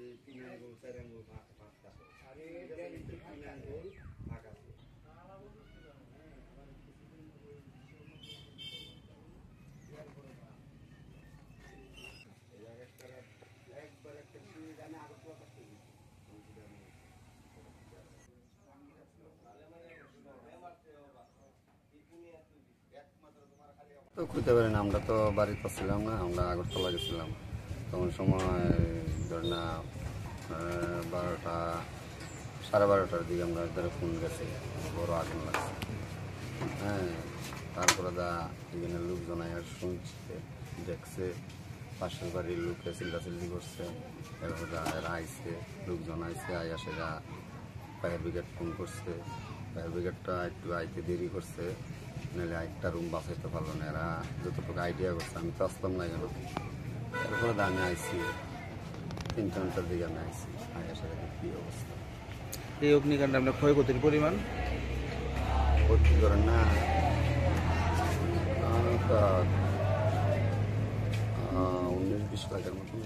এই 3 আঙ্গুল 4 আঙ্গুল ভাগ আছে আর এই 3 আঙ্গুল ভাগ আছে একবার একটা জানে আগে তো করতে তো খুঁজতে পারি না, আমরা তো বাড়িতে ছিলাম না, আমরা আগরতলা গেছিলাম। তখন সময় ধর না 12টা 12:30টার দিকে আমরা ধরে ফোন গেছি, বড় আগুন লাগছে। হ্যাঁ, তারপরে এখানে লোকজন আর শুনছে, দেখছে, পাশের বাড়ির লোকে চিল্লাচিল্লি করছে। এরপরে এরা আইসে, লোকজন আইসে, আইয়া সেটা ফায়ার ব্রিগেড ফোন করছে। ফায়ার ব্রিগেডটা একটু আইতে দেরি করছে, নাহলে একটা রুম বাঁচাইতে পারলো না। এরা যতটুকু আইডিয়া করছে, আমি তো আসতাম না কেন। এরপরে আমি আইসি 3টা ঘন্টার দিকে আমি আইসি, আইয়া সেটা কী অবস্থা। এই অগ্নিকাণ্ডে আপনার ক্ষয়ক্ষতির পরিমাণ ভর্তি করেন না 19-20 লাখের মতন।